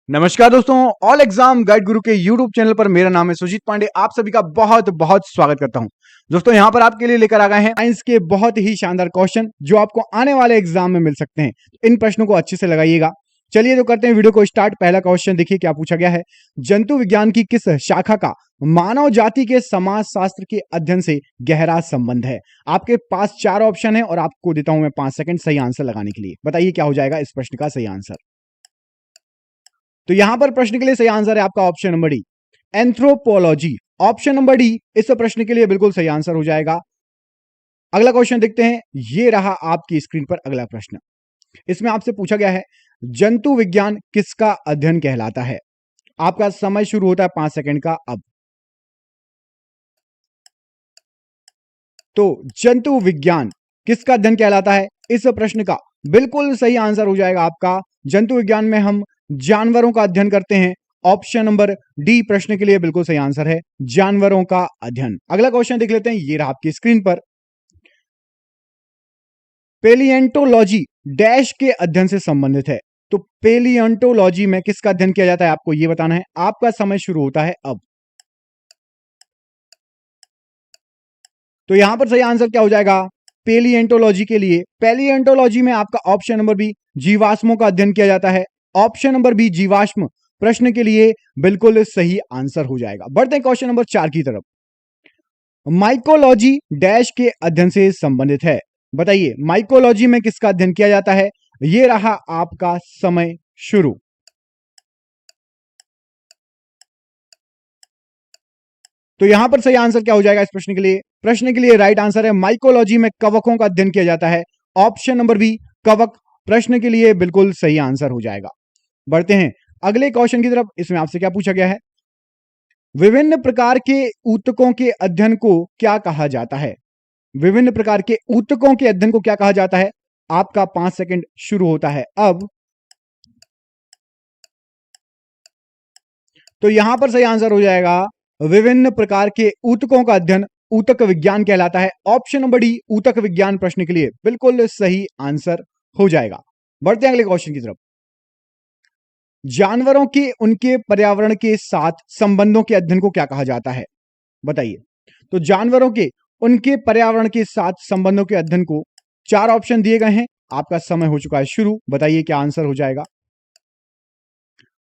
नमस्कार दोस्तों, all exam guide गुरु के यूट्यूब चैनल पर मेरा नाम है सुजीत पांडे। आप सभी का बहुत बहुत स्वागत करता हूं। दोस्तों यहां पर आपके लिए लेकर आ गए हैं साइंस के बहुत ही शानदार क्वेश्चन जो आपको आने वाले एग्जाम में मिल सकते हैं। इन प्रश्नों को अच्छे से लगाइएगा। चलिए तो करते हैं वीडियो को स्टार्ट। पहला क्वेश्चन देखिए क्या पूछा गया है। जंतु विज्ञान की किस शाखा का मानव जाति के समाज शास्त्र के अध्ययन से गहरा संबंध है। आपके पास 4 ऑप्शन है और आपको देता हूं मैं 5 सेकंड सही आंसर लगाने के लिए। बताइए क्या हो जाएगा इस प्रश्न का सही आंसर। तो यहां पर प्रश्न के लिए सही आंसर है आपका option number D, anthropology. Option number D इस प्रश्न के लिए बिल्कुल सही आंसर हो जाएगा। अगला क्वेश्चन देखते हैं। ये रहा आपकी स्क्रीन पर अगला प्रश्न। इसमें आपसे पूछा गया है जंतु विज्ञान किसका अध्ययन कहलाता है। आपका समय शुरू होता है 5 सेकंड का अब। तो जंतु विज्ञान किसका अध्ययन कहलाता है, इस प्रश्न का बिल्कुल सही आंसर हो जाएगा आपका जंतु विज्ञान में हम जानवरों का अध्ययन करते हैं। ऑप्शन नंबर डी प्रश्न के लिए बिल्कुल सही आंसर है, जानवरों का अध्ययन। अगला क्वेश्चन देख लेते हैं। ये रहा आपकी स्क्रीन पर। पेलिएंटोलॉजी डैश के अध्ययन से संबंधित है। तो पेलिएंटोलॉजी में किसका अध्ययन किया जाता है आपको यह बताना है। आपका समय शुरू होता है अब। तो यहां पर सही आंसर क्या हो जाएगा पेलिएंटोलॉजी के लिए। पेलिएंटोलॉजी में आपका ऑप्शन नंबर बी जीवाश्मों का अध्ययन किया जाता है। ऑप्शन नंबर बी जीवाश्म प्रश्न के लिए बिल्कुल सही आंसर हो जाएगा। बढ़ते हैं क्वेश्चन नंबर 4 की तरफ। माइकोलॉजी डैश के अध्ययन से संबंधित है। बताइए माइकोलॉजी में किसका अध्ययन किया जाता है। यह रहा आपका समय शुरू। तो यहां पर सही आंसर क्या हो जाएगा इस प्रश्न के लिए। प्रश्न के लिए राइट आंसर है माइकोलॉजी में कवकों का अध्ययन किया जाता है। ऑप्शन नंबर बी कवक प्रश्न के लिए बिल्कुल सही आंसर हो जाएगा। बढ़ते हैं अगले क्वेश्चन की तरफ। इसमें आपसे क्या पूछा गया है। विभिन्न प्रकार के ऊतकों के अध्ययन को क्या कहा जाता है। विभिन्न प्रकार के ऊतकों के अध्ययन को क्या कहा जाता है। आपका 5 सेकंड शुरू होता है अब। तो यहां पर सही आंसर हो जाएगा विभिन्न प्रकार के ऊतकों का अध्ययन ऊतक विज्ञान कहलाता है। ऑप्शन नंबर डी ऊतक विज्ञान प्रश्न के लिए बिल्कुल सही आंसर हो जाएगा। बढ़ते हैं अगले क्वेश्चन की तरफ। जानवरों के उनके पर्यावरण के साथ संबंधों के अध्ययन को क्या कहा जाता है। बताइए। तो जानवरों के उनके पर्यावरण के साथ संबंधों के अध्ययन को 4 ऑप्शन दिए गए हैं। आपका समय हो चुका है शुरू। बताइए क्या आंसर हो जाएगा।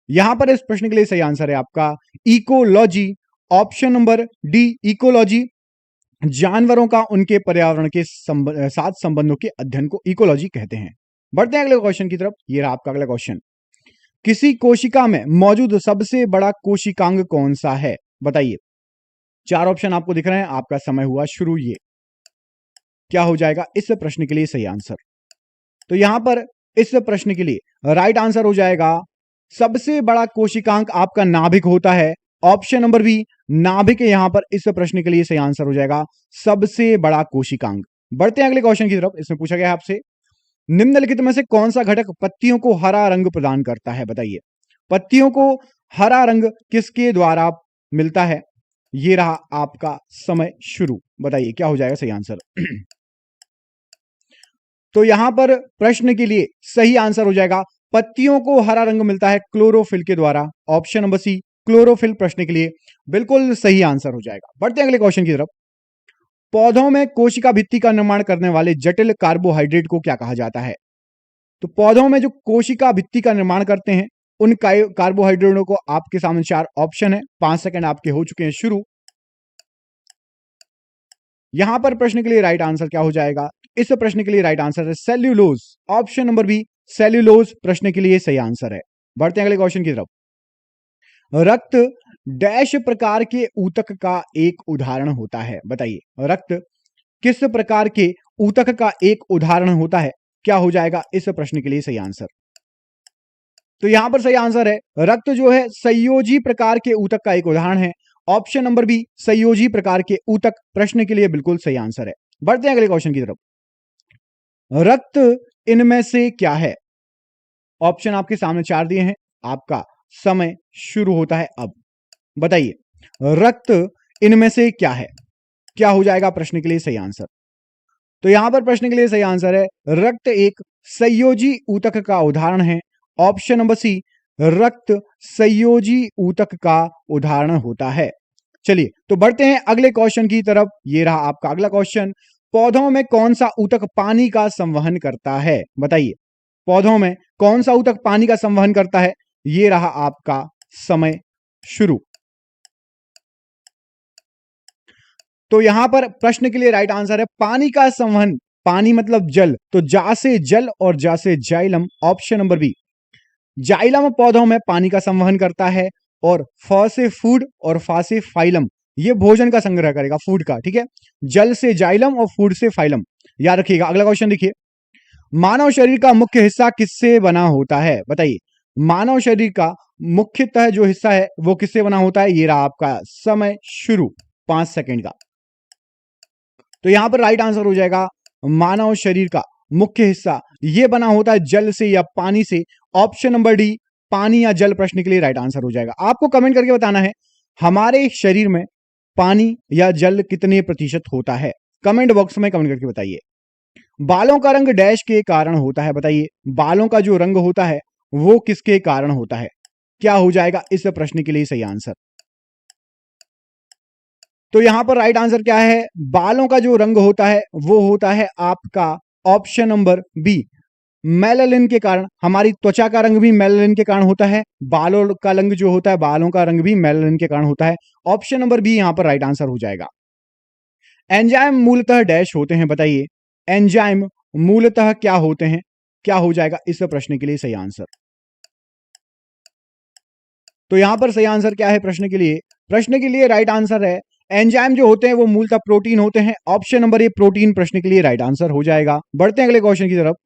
यहां पर इस प्रश्न के लिए सही आंसर है आपका ecology. Option number D ecology जानवरों का उनके पर्यावरण के साथ संबंधों के अध्ययन को इकोलॉजी कहते हैं। बढ़ते हैं अगले क्वेश्चन की तरफ। यह रहा आपका अगला क्वेश्चन। किसी कोशिका में मौजूद सबसे बड़ा कोशिकांग कौन सा है। बताइए। 4 ऑप्शन आपको दिख रहे हैं। आपका समय हुआ शुरू। ये क्या हो जाएगा इस प्रश्न के लिए सही आंसर। तो यहां पर इस प्रश्न के लिए राइट आंसर हो जाएगा सबसे बड़ा कोशिकांग आपका नाभिक होता है। ऑप्शन नंबर बी नाभिक यहां पर इस प्रश्न के लिए सही आंसर हो जाएगा सबसे बड़ा कोशिकांग। बढ़ते हैं अगले क्वेश्चन की तरफ। इसमें पूछा गया है आपसे निम्नलिखित में से कौन सा घटक पत्तियों को हरा रंग प्रदान करता है। बताइए पत्तियों को हरा रंग किसके द्वारा मिलता है। यह रहा आपका समय शुरू। बताइए क्या हो जाएगा सही आंसर। तो यहां पर प्रश्न के लिए सही आंसर हो जाएगा पत्तियों को हरा रंग मिलता है क्लोरोफिल के द्वारा। ऑप्शन नंबर सी क्लोरोफिल प्रश्न के लिए बिल्कुल सही आंसर हो जाएगा। बढ़ते हैं अगले क्वेश्चन की तरफ। पौधों में कोशिका भित्ति का निर्माण करने वाले जटिल कार्बोहाइड्रेट को क्या कहा जाता है। तो पौधों में जो कोशिका भित्ति का निर्माण करते हैं उन कार्बोहाइड्रेटों को आपके सामने 4 ऑप्शन है। 5 सेकंड आपके हो चुके हैं शुरू। यहां पर प्रश्न के लिए राइट आंसर क्या हो जाएगा। इस प्रश्न के लिए राइट आंसर है cellulose. Option number B cellulose प्रश्न के लिए सही आंसर है। बढ़ते हैं अगले क्वेश्चन की तरफ। रक्त डैश प्रकार के ऊतक का एक उदाहरण होता है। बताइए रक्त किस प्रकार के ऊतक का एक उदाहरण होता है। क्या हो जाएगा इस प्रश्न के लिए सही आंसर। तो यहां पर सही आंसर है रक्त जो है संयोजी प्रकार के ऊतक का एक उदाहरण है। ऑप्शन नंबर बी संयोजी प्रकार के ऊतक प्रश्न के लिए बिल्कुल सही आंसर है। बढ़ते हैं अगले क्वेश्चन की तरफ। रक्त इनमें से क्या है। ऑप्शन आपके सामने 4 दिए हैं। आपका समय शुरू होता है अब। बताइए रक्त इनमें से क्या है। क्या हो जाएगा प्रश्न के लिए सही आंसर। तो यहां पर प्रश्न के लिए सही आंसर है रक्त एक संयोजी ऊतक का उदाहरण है। ऑप्शन नंबर सी रक्त संयोजी ऊतक का उदाहरण होता है? चलिए तो बढ़ते हैं अगले क्वेश्चन की तरफ। ये रहा आपका अगला क्वेश्चन। पौधों में कौन सा ऊतक पानी का संवहन करता है? बताइए, पौधों में कौन सा ऊतक पानी का संवहन करता है? ये रहा आपका समय शुरू। तो यहां पर प्रश्न के लिए राइट आंसर है पानी का संवहन। पानी मतलब जल, तो जा से जल और जा से xylem, option number B. Xylem पौधों में पानी का संवहन करता है और फ से फूड और फा से फाइलम, ये भोजन का संग्रह करेगा, फूड का। ठीक है, जल से जाइलम और फूड से फाइलम, याद रखिएगा। अगला क्वेश्चन देखिए, मानव शरीर का मुख्य हिस्सा किससे बना होता है? बताइए, मानव शरीर का मुख्यतः जो हिस्सा है वो किससे बना होता है? ये रहा आपका समय शुरू, 5 सेकंड का। तो यहां पर राइट आंसर हो जाएगा मानव शरीर का मुख्य हिस्सा ये बना होता है जल से या पानी से, ऑप्शन नंबर डी, पानी या जल। प्रश्न के लिए राइट आंसर हो जाएगा। आपको कमेंट करके बताना है हमारे शरीर में पानी या जल कितने प्रतिशत होता है, कमेंट बॉक्स में कमेंट करके बताइए। बालों का रंग डैश के कारण होता है? बताइए, बालों का जो रंग होता है वो किसके कारण होता है? क्या हो जाएगा इस प्रश्न के लिए सही आंसर? तो यहां पर राइट आंसर क्या है? बालों का जो रंग होता है वो होता है आपका ऑप्शन नंबर बी, मेलानिन के कारण। हमारी त्वचा का रंग भी मेलानिन के कारण होता है, बालों का रंग जो होता है, बालों का रंग भी मेलानिन के कारण होता है। ऑप्शन नंबर बी यहां पर राइट आंसर हो जाएगा। एंजाइम मूलतः डैश होते हैं? बताइए, एंजाइम मूलतः क्या होते हैं? क्या हो जाएगा इस प्रश्न के लिए सही आंसर? तो यहां पर सही आंसर क्या है प्रश्न के लिए? प्रश्न के लिए राइट आंसर है एंजाइम जो होते हैं वो मूलतः प्रोटीन होते हैं, ऑप्शन नंबर ए, प्रोटीन प्रश्न के लिए राइट आंसर हो जाएगा। बढ़ते हैं अगले क्वेश्चन की तरफ।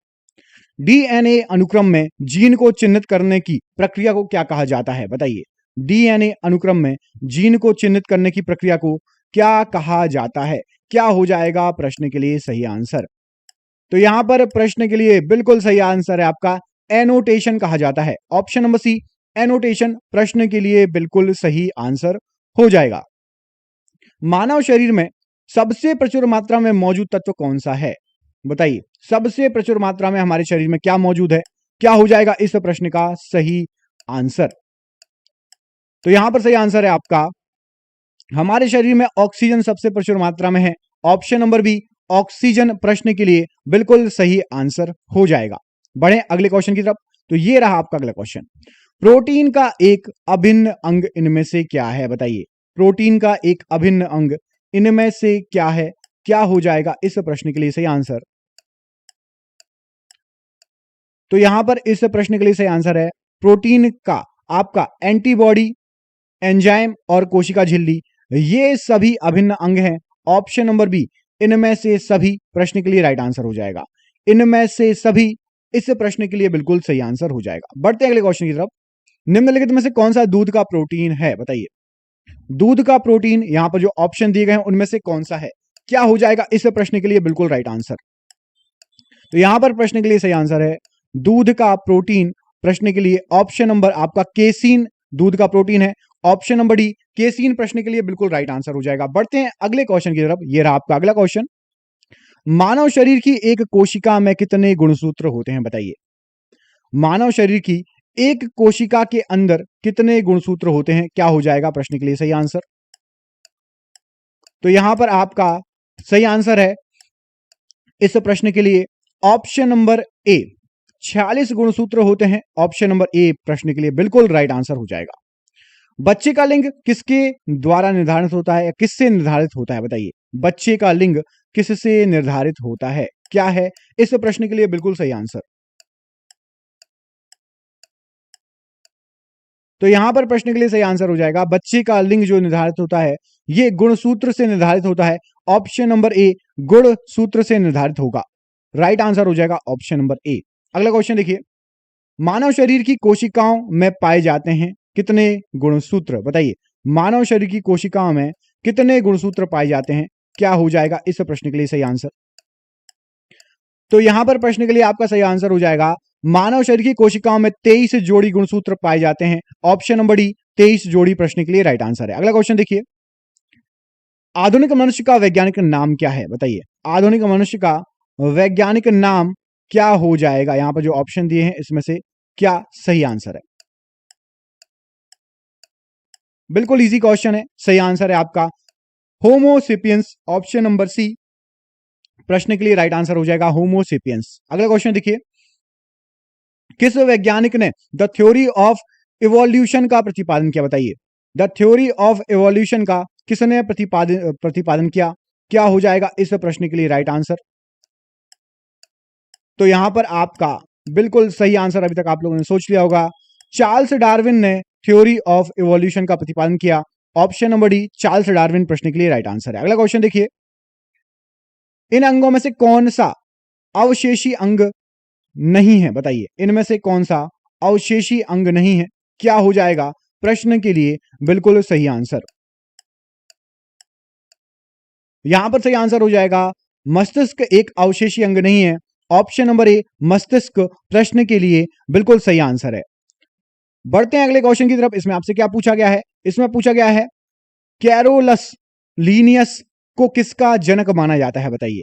डीएनए अनुक्रम में जीन को चिन्हित करने की प्रक्रिया को क्या कहा जाता है? बताइए, डीएनए अनुक्रम में जीन को चिन्हित करने की प्रक्रिया को क्या कहा जाता है? क्या हो जाएगा प्रश्न के लिए सही आंसर? तो यहां पर प्रश्न के लिए बिल्कुल सही आंसर है आपका एनोटेशन कहा जाता है, ऑप्शन नंबर सी, एनोटेशन प्रश्न के लिए बिल्कुल सही आंसर हो जाएगा। मानव शरीर में सबसे प्रचुर मात्रा में मौजूद तत्व कौन सा है? बताइए, सबसे प्रचुर मात्रा में हमारे शरीर में क्या मौजूद है? क्या हो जाएगा इस प्रश्न का सही आंसर? तो यहां पर सही आंसर है आपका हमारे शरीर में ऑक्सीजन सबसे प्रचुर मात्रा में है, ऑप्शन नंबर बी, ऑक्सीजन प्रश्न के लिए बिल्कुल सही आंसर हो जाएगा। बढ़े अगले क्वेश्चन की तरफ। तो ये रहा आपका अगला क्वेश्चन। प्रोटीन का एक अभिन्न अंग इनमें से क्या है? बताइए, प्रोटीन का एक अभिन्न अंग इनमें से क्या है? क्या हो जाएगा इस प्रश्न के लिए सही आंसर? तो यहां पर इस प्रश्न के लिए सही आंसर है प्रोटीन का आपका एंटीबॉडी, एंजाइम और कोशिका झिल्ली, ये सभी अभिन्न अंग हैं, ऑप्शन नंबर बी, इनमें से सभी प्रश्न के लिए राइट आंसर हो जाएगा। इनमें से सभी इस प्रश्न के लिए बिल्कुल सही आंसर हो जाएगा। बढ़ते हैं अगले क्वेश्चन की तरफ। निम्नलिखित में से कौन सा दूध का प्रोटीन है? बताइए, दूध का प्रोटीन यहां पर जो ऑप्शन दिए गए हैं उनमें से कौन सा है? क्या हो जाएगा इस प्रश्न के लिए बिल्कुल राइट आंसर? तो यहां पर प्रश्न के लिए सही आंसर है दूध का प्रोटीन प्रश्न के लिए ऑप्शन नंबर आपका केसीन दूध का प्रोटीन है, ऑप्शन नंबर डी, केसीन प्रश्न के लिए बिल्कुल राइट आंसर हो जाएगा। बढ़ते हैं अगले क्वेश्चन की तरफ। ये रहा आपका अगला क्वेश्चन। मानव शरीर की एक कोशिका में कितने गुणसूत्र होते हैं? बताइए, मानव शरीर की एक कोशिका के अंदर कितने गुणसूत्र होते हैं? क्या हो जाएगा प्रश्न के लिए सही आंसर? तो यहां पर आपका सही आंसर है इस प्रश्न के लिए ऑप्शन नंबर ए, 46 गुणसूत्र होते हैं, ऑप्शन नंबर ए प्रश्न के लिए बिल्कुल राइट आंसर हो जाएगा। बच्चे का लिंग किसके द्वारा निर्धारित होता है या किससे निर्धारित होता है? बताइए, बच्चे का लिंग किससे निर्धारित होता है? क्या है इस प्रश्न के लिए बिल्कुल सही आंसर? तो यहां पर प्रश्न के लिए सही आंसर हो जाएगा बच्चे का लिंग जो निर्धारित होता है ये गुणसूत्र से निर्धारित होता है, ऑप्शन नंबर ए, गुण सूत्र से निर्धारित होगा। राइट आंसर हो जाएगा ऑप्शन नंबर ए। अगला क्वेश्चन देखिए, मानव शरीर की कोशिकाओं में पाए जाते हैं कितने गुणसूत्र? बताइए, मानव शरीर की कोशिकाओं में कितने गुणसूत्र पाए जाते हैं? क्या हो जाएगा इस प्रश्न के लिए सही आंसर? तो यहां पर प्रश्न के लिए आपका सही आंसर हो जाएगा मानव शरीर की कोशिकाओं में 23 जोड़ी गुणसूत्र पाए जाते हैं, ऑप्शन नंबर डी, 23 जोड़ी प्रश्न के लिए राइट आंसर है। अगला क्वेश्चन देखिए, आधुनिक मनुष्य का वैज्ञानिक नाम क्या है? बताइए, आधुनिक मनुष्य का वैज्ञानिक नाम क्या हो जाएगा? यहां पर जो ऑप्शन दिए हैं इसमें से क्या सही आंसर है? बिल्कुल इजी क्वेश्चन है, सही आंसर है आपका होमोसेपियंस, ऑप्शन नंबर सी प्रश्न के लिए राइट आंसर हो जाएगा होमोसेपियंस। अगला क्वेश्चन देखिए, किस वैज्ञानिक ने द थ्योरी ऑफ इवोल्यूशन का प्रतिपादन किया, बताइए। द थ्योरी ऑफ इवोल्यूशन का किसने प्रतिपादन किया, क्या हो जाएगा इस प्रश्न के लिए राइट आंसर। तो यहां पर आपका बिल्कुल सही आंसर अभी तक आप लोगों ने सोच लिया होगा, चार्ल्स डार्विन ने थ्योरी ऑफ इवोल्यूशन का प्रतिपादन किया, option number D Charles Darwin प्रश्न के लिए राइट आंसर है। अगला क्वेश्चन देखिए, इन अंगों में से कौन सा अवशेषी अंग नहीं है, बताइए। इनमें से कौन सा अवशेषी अंग नहीं है, क्या हो जाएगा प्रश्न के लिए बिल्कुल सही आंसर। यहां पर सही आंसर हो जाएगा मस्तिष्क एक अवशेषी अंग नहीं है, ऑप्शन नंबर ए मस्तिष्क प्रश्न के लिए बिल्कुल सही आंसर है। बढ़ते हैं अगले क्वेश्चन की तरफ। इसमें आपसे क्या पूछा गया है, इसमें पूछा गया है कैरोलस लीनियस को किसका जनक माना जाता है, बताइए।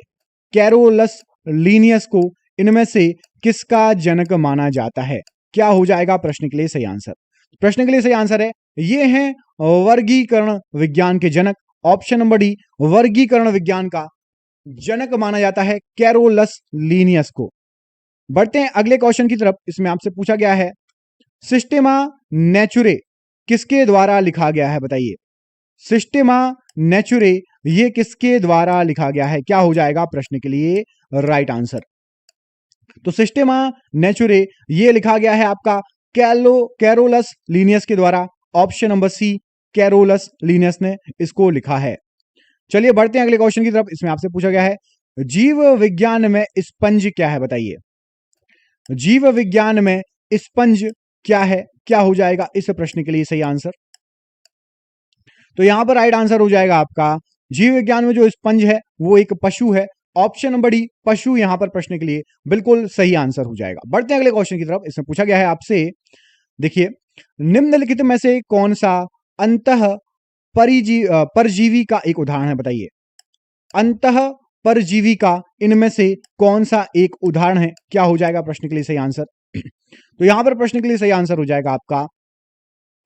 कैरोलस लीनियस को इनमें से किसका जनक माना जाता है, क्या हो जाएगा प्रश्न के लिए सही आंसर। प्रश्न के लिए सही आंसर है, ये हैं वर्गीकरण विज्ञान के जनक, ऑप्शन नंबर डी वर्गीकरण विज्ञान का जनक माना जाता है कैरोलस लीनियस को। बढ़ते हैं अगले क्वेश्चन की तरफ। इसमें आपसे पूछा गया है सिस्टेमा नेचुरे किसके द्वारा लिखा गया है, बताइए। सिस्टेमा नेचुरे ये किसके द्वारा लिखा गया है, क्या हो जाएगा प्रश्न के लिए राइट आंसर। तो सिस्टेमा नेचुरे ये लिखा गया है आपका कैरोलस लीनियस के द्वारा, option number C Carolus Linnaeus ने इसको लिखा है। चलिए बढ़ते हैं अगले क्वेश्चन की तरफ। इसमें आपसे पूछा गया है जीव विज्ञान में स्पंज क्या है, बताइए। जीव विज्ञान में स्पंज क्या है, क्या हो जाएगा इस प्रश्न के लिए सही आंसर। तो यहां पर राइट आंसर हो जाएगा आपका जीव विज्ञान में जो स्पंज है वो एक पशु है, ऑप्शन नंबर डी पशु यहां पर प्रश्न के लिए बिल्कुल सही आंसर हो जाएगा। बढ़ते हैं अगले क्वेश्चन की तरफ। इसमें पूछा गया है आपसे, देखिए, निम्नलिखित में से कौन सा अंतः परजीवी का एक उदाहरण है, बताइए। अंतः परजीवी का इनमें से कौन सा एक उदाहरण है, क्या हो जाएगा प्रश्न के लिए सही आंसर। तो यहां पर प्रश्न के लिए सही आंसर हो जाएगा आपका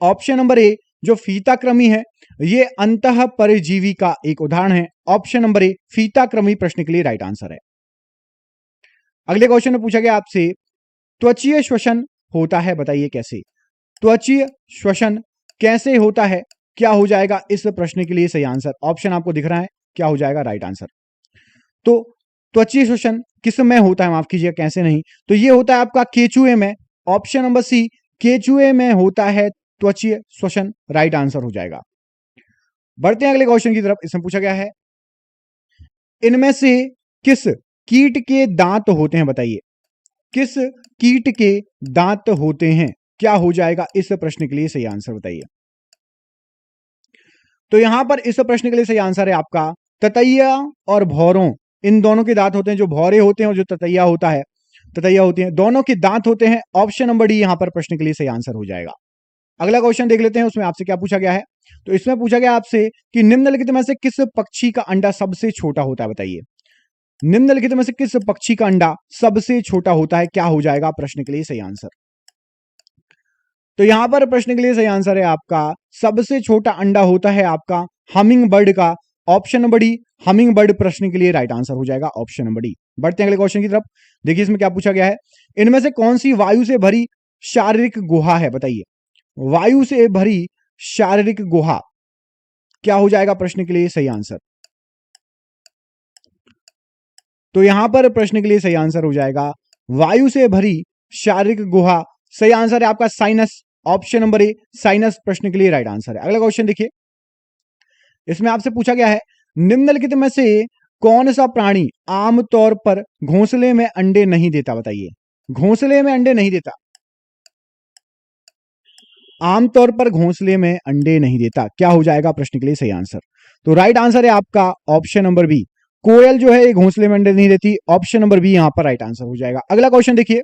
ऑप्शन नंबर ए जो फीताकृमि है, ये अंतः परजीवी का एक उदाहरण है, ऑप्शन नंबर ए फीताकृमि प्रश्न के लिए राइट आंसर है। अगले क्वेश्चन में पूछा गया आपसे त्वचीय श्वसन होता है, बताइए कैसे। त्वचीय श्वसन कैसे होता है, क्या हो जाएगा इस प्रश्न के लिए सही आंसर। ऑप्शन आपको दिख रहा है, क्या हो जाएगा राइट आंसर। तो त्वचीय श्वसन किस में होता है, माफ कीजिएगा कैसे नहीं, तो ये होता है आपका केचुए में, ऑप्शन नंबर सी केचुए में होता है त्वचीय श्वसन, राइट आंसर हो जाएगा। बढ़ते हैं अगले क्वेश्चन की तरफ। इसमें पूछा गया है इनमें से किस कीट के दांत होते हैं, बताइए। किस कीट के दांत होते हैं, क्या हो जाएगा इस प्रश्न के लिए सही आंसर, बताइए। तो यहां पर इस प्रश्न के लिए सही आंसर है आपका ततैया और भौरों, इन दोनों के दांत होते हैं, जो भौरे होते हैं और जो ततैया होता है, ततैया होती है, दोनों के दांत होते हैं, ऑप्शन नंबर डी यहां पर प्रश्न के लिए सही आंसर हो जाएगा। अगला क्वेश्चन देख लेते हैं, उसमें आपसे क्या पूछा गया है। तो इसमें पूछा गया आपसे कि निम्नलिखित में से किस पक्षी का अंडा सबसे छोटा होता है, बताइए। निम्नलिखित में से किस पक्षी का अंडा सबसे छोटा होता है, क्या हो जाएगा प्रश्न के लिए सही आंसर। तो यहां पर प्रश्न के लिए सही आंसर है आपका सबसे छोटा अंडा होता है आपका हमिंग बर्ड का, option number D humming bird प्रश्न के लिए राइट आंसर हो जाएगा, ऑप्शन नंबर डी। बढ़ते हैं अगले क्वेश्चन की तरफ। देखिए इसमें क्या पूछा गया है, इनमें से कौन सी वायु से भरी शारीरिक गुहा है, बताइए। वायु से भरी शारीरिक गुहा, क्या हो जाएगा प्रश्न के लिए सही आंसर। तो यहां पर प्रश्न के लिए सही आंसर हो जाएगा वायु से भरी शारीरिक गुहा, सही आंसर है आपका sinus, option number A sinus प्रश्न के लिए राइट आंसर है। अगला क्वेश्चन देखिए, इसमें आपसे पूछा गया है निम्नलिखित में से कौन सा प्राणी आमतौर पर घोंसले में अंडे नहीं देता, बताइए। घोंसले में अंडे नहीं देता, आमतौर पर घोंसले में अंडे नहीं देता, क्या हो जाएगा प्रश्न के लिए सही आंसर। तो राइट आंसर है आपका ऑप्शन नंबर बी, कोयल जो है घोंसले में अंडे नहीं देती, ऑप्शन नंबर बी यहां पर राइट आंसर हो जाएगा। अगला क्वेश्चन देखिए,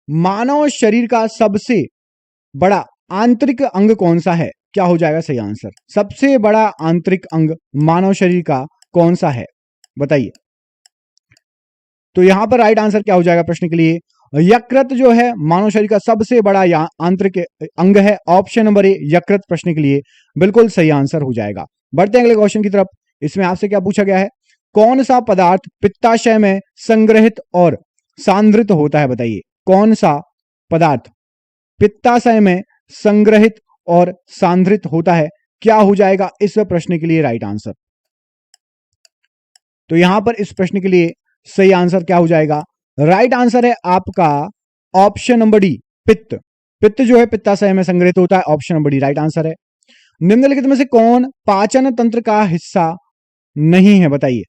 मानव शरीर का सबसे बड़ा आंतरिक अंग कौन सा है, क्या हो जाएगा सही आंसर। सबसे बड़ा आंतरिक अंग मानव शरीर का कौन सा है, बताइए। तो यहां पर राइट आंसर क्या हो जाएगा प्रश्न के लिए, यकृत जो है मानव शरीर का सबसे बड़ा आंतरिक अंग है। ऑप्शन नंबर ए यकृत प्रश्न के लिए बिल्कुल सही आंसर हो जाएगा। बढ़ते हैं अगले क्वेश्चन की तरफ। इसमें आपसे क्या पूछा गया है, कौन सा पदार्थ पित्ताशय में संग्रहित और सांद्रित होता है? बताइए, कौन सा पदार्थ पित्ताशय में संग्रहित और सांद्रित होता है? क्या हो जाएगा इस प्रश्न के लिए राइट आंसर? तो यहां पर इस प्रश्न के लिए सही आंसर क्या हो जाएगा? राइट आंसर है आपका ऑप्शन नंबर डी, पित्त। पित्त जो है पित्ताशय में संग्रहित होता है। Option number D right answer है। निम्नलिखित में से कौन पाचन तंत्र का हिस्सा नहीं है? बताइए,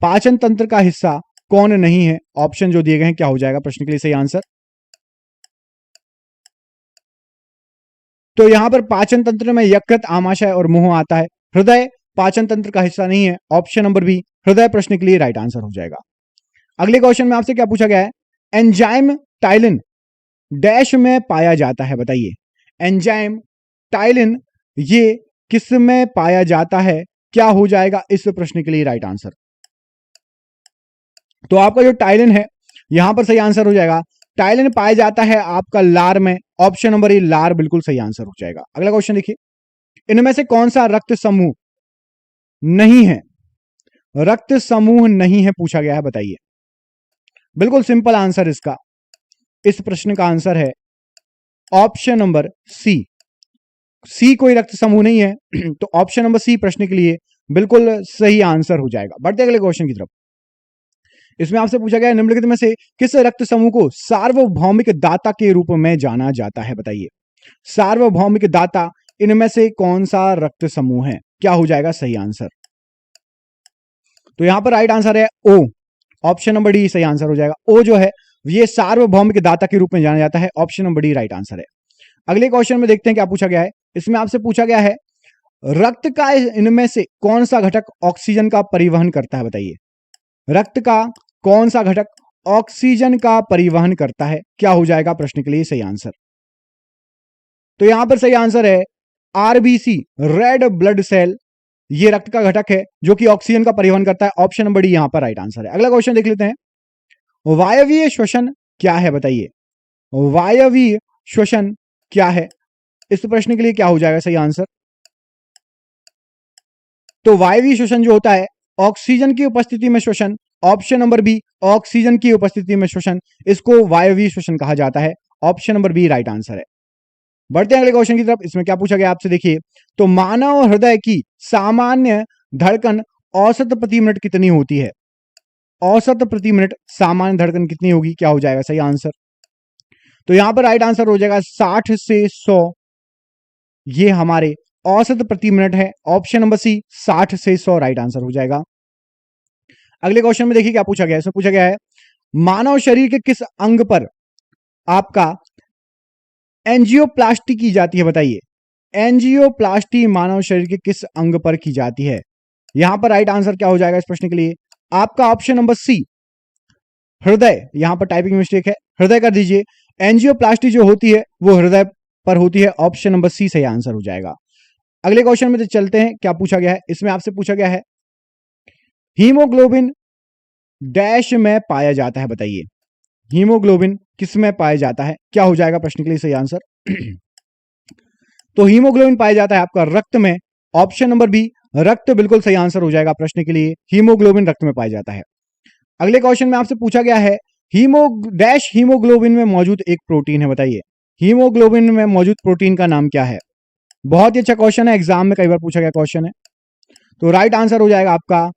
पाचन तंत्र का हिस्सा कौन नहीं है? ऑप्शन जो दिए गए हैं क्या हो जाएगा प्रश्न के लिए सही आंसर? तो यहां पर पाचन तंत्र में यकृत, आमाशय और मुंह आता है। हृदय पाचन तंत्र का हिस्सा नहीं है। ऑप्शन नंबर बी हृदय प्रश्न के लिए राइट आंसर हो जाएगा। अगले क्वेश्चन में आपसे क्या पूछा गया है, एंजाइम टाइलिन डैश में पाया जाता है? बताइए, एंजाइम टाइलिन ये किस में पाया जाता है? क्या हो जाएगा इस प्रश्न के लिए राइट आंसर? तो आपका जो टाइलिन है यहां पर सही आंसर हो जाएगा। टाइलिन पाया जाता है आपका लार में। ऑप्शन नंबर ए लार बिल्कुल सही आंसर हो जाएगा। अगला क्वेश्चन देखिए, इनमें से कौन सा रक्त समूह नहीं है? रक्त समूह नहीं है पूछा गया है, बताइए। बिल्कुल सिंपल आंसर इसका, इस प्रश्न का आंसर है ऑप्शन नंबर सी। सी कोई रक्त समूह नहीं है तो ऑप्शन नंबर सी प्रश्न के लिए बिल्कुल सही आंसर हो जाएगा। बढ़ते अगले क्वेश्चन की तरफ। इसमें आपसे पूछा गया है, निम्नलिखित में से किस रक्त समूह को सार्वभौमिक दाता के रूप में जाना जाता है? बताइए, सार्वभौमिक दाता इनमें से कौन सा रक्त समूह है? क्या हो जाएगा सही आंसर? तो यहां पर राइट आंसर है ओ। ऑप्शन नंबर डी सही आंसर हो जाएगा। ओ जो है ये सार्वभौमिक दाता के रूप में जाना जाता है। Option number D right answer है। अगले क्वेश्चन में देखते हैं क्या पूछा गया है। इसमें आपसे पूछा गया है, रक्त का इनमें से कौन सा घटक ऑक्सीजन का परिवहन करता है? बताइए, रक्त का कौन सा घटक ऑक्सीजन का परिवहन करता है? क्या हो जाएगा प्रश्न के लिए सही आंसर? तो यहां पर सही आंसर है आरबीसी, रेड ब्लड सेल। ये रक्त का घटक है जो कि ऑक्सीजन का परिवहन करता है। ऑप्शन नंबर डी यहां पर राइट आंसर है। अगला क्वेश्चन देख लेते हैं, वायवीय श्वसन क्या है? बताइए, वायवीय श्वसन क्या है? इस प्रश्न के लिए क्या हो जाएगा सही आंसर? तो वायवीय श्वसन जो होता है ऑक्सीजन की उपस्थिति में श्वसन। ऑप्शन नंबर बी ऑक्सीजन की उपस्थिति में श्वसन, इसको वायवीय श्वसन कहा जाता है। Option number B right answer है। बढ़ते हैं अगले क्वेश्चन की तरफ। इसमें क्या पूछा गया आपसे, देखिए, तो मानव हृदय की सामान्य धड़कन औसत प्रति मिनट कितनी होती है? औसत प्रति मिनट सामान्य धड़कन कितनी होगी? क्या हो जाएगा सही आंसर? तो यहां पर राइट आंसर हो जाएगा 60 से 100। ये हमारे औसत प्रति मिनट है। ऑप्शन नंबर सी 60 से 100 राइट आंसर हो जाएगा। अगले क्वेश्चन में देखिए क्या पूछा गया है। इसमें पूछा गया है, मानव शरीर के किस अंग पर आपका एंजियोप्लास्टी की जाती है? बताइए, एंजियोप्लास्टी मानव शरीर के किस अंग पर की जाती है? यहां पर राइट आंसर क्या हो जाएगा इस प्रश्न के लिए? आपका ऑप्शन नंबर सी हृदय। यहां पर टाइपिंग मिस्टेक है, हृदय कर दीजिए। एंजियोप्लास्टी जो होती है वो हृदय पर होती है। ऑप्शन नंबर सी सही आंसर हो जाएगा। अगले क्वेश्चन में चलते हैं, क्या पूछा गया है। इसमें आपसे पूछा गया है, हीमोग्लोबिन डैश में पाया जाता है? बताइए, हीमोग्लोबिन किस में पाया जाता है? क्या हो जाएगा प्रश्न के लिए सही आंसर? तो हीमोग्लोबिन पाया जाता है आपका रक्त में। ऑप्शन नंबर बी रक्त बिल्कुल सही आंसर हो जाएगा प्रश्न के लिए। हीमोग्लोबिन रक्त में पाया जाता है। अगले क्वेश्चन में आपसे पूछा गया है, हीमोग्लोबिन में मौजूद एक प्रोटीन है। बताइए, हीमोग्लोबिन में मौजूद प्रोटीन का नाम क्या है? बहुत ही अच्छा क्वेश्चन है, एग्जाम में कई बार पूछा गया क्वेश्चन है। तो राइट आंसर हो जाएगा आपका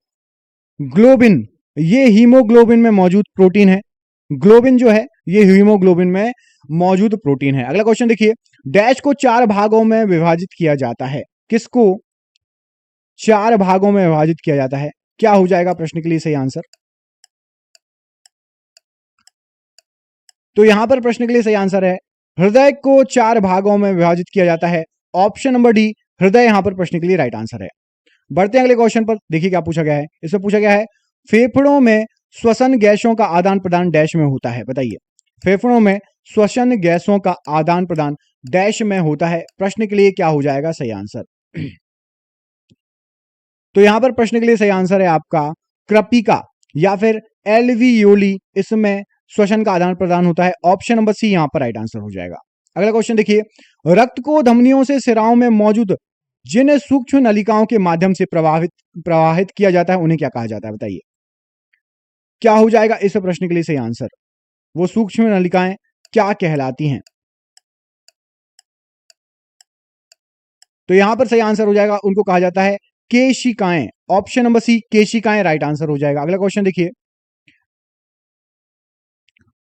ग्लोबिन। ये हीमोग्लोबिन में मौजूद प्रोटीन है। ग्लोबिन जो है ये हीमोग्लोबिन में मौजूद प्रोटीन है। अगला क्वेश्चन देखिए, डैश को 4 भागों में विभाजित किया जाता है? किसको 4 भागों में विभाजित किया जाता है? क्या हो जाएगा प्रश्न के लिए सही आंसर? तो यहां पर प्रश्न के लिए सही आंसर है, हृदय को 4 भागों में विभाजित किया जाता है। ऑप्शन नंबर डी हृदय यहां पर प्रश्न के लिए राइट आंसर है। बढ़ते हैं अगले क्वेश्चन पर। देखिए क्या पूछा गया है। इसमें पूछा गया है, फेफड़ों में श्वसन गैसों का आदान प्रदान डैश में होता है? बताइए, फेफड़ों में श्वसन गैसों का आदान प्रदान डैश में होता है? प्रश्न के लिए क्या हो जाएगा सही आंसर? तो यहां पर प्रश्न के लिए सही आंसर है आपका कृपिका या फिर एल्वियोली। इसमें श्वसन का आदान प्रदान होता है। ऑप्शन नंबर सी यहां पर राइट आंसर हो जाएगा। अगला क्वेश्चन देखिए, रक्त को धमनियों से सिराओं में मौजूद जिन सूक्ष्म नलिकाओं के माध्यम से प्रवाहित किया जाता है उन्हें क्या कहा जाता है, बताइए क्या हो जाएगा इस प्रश्न के लिए सही आंसर। वो सूक्ष्म नलिकाएं क्या कहलाती हैं? तो यहां पर सही आंसर हो जाएगा, उनको कहा जाता है केशिकाएं। ऑप्शन नंबर सी केशिकाएं राइट आंसर हो जाएगा। अगला क्वेश्चन देखिए,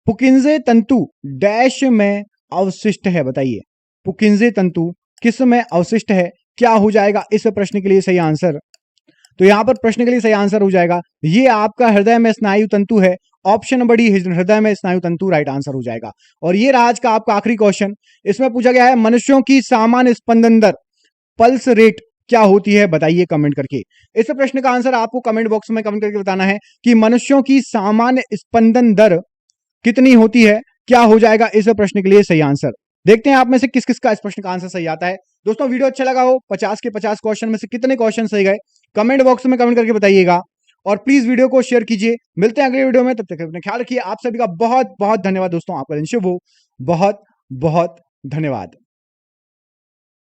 पुकिंजे तंतु डैश में अवशिष्ट है, बताइए पुकिंजे तंतु किस में अवशिष्ट है, क्या हो जाएगा इस प्रश्न के लिए सही आंसर। तो यहां पर प्रश्न के लिए सही आंसर हो जाएगा, ये आपका हृदय में स्नायु तंतु है। ऑप्शन नंबर डी हृदय में स्नायु तंतु राइट आंसर हो जाएगा। और ये रहा आज का आपका आखिरी क्वेश्चन। इसमें पूछा गया है मनुष्यों की सामान्य स्पंदन दर पल्स रेट क्या होती है, बताइए कमेंट करके। इस प्रश्न का आंसर आपको कमेंट बॉक्स में कमेंट करके बताना है कि मनुष्यों की सामान्य स्पंदन दर कितनी होती है, क्या हो जाएगा इस प्रश्न के लिए सही आंसर। देखते हैं आप में से किस किस का इस प्रश्न का आंसर सही आता है। दोस्तों वीडियो अच्छा लगा हो, 50 के 50 क्वेश्चन में से कितने क्वेश्चन सही गए कमेंट बॉक्स में कमेंट करके बताइएगा। और प्लीज वीडियो को शेयर कीजिए। मिलते हैं अगले वीडियो में, तब तक अपने ख्याल रखिए। आप सभी का बहुत बहुत धन्यवाद दोस्तों, आपका दिन शुभ हो। बहुत बहुत धन्यवाद।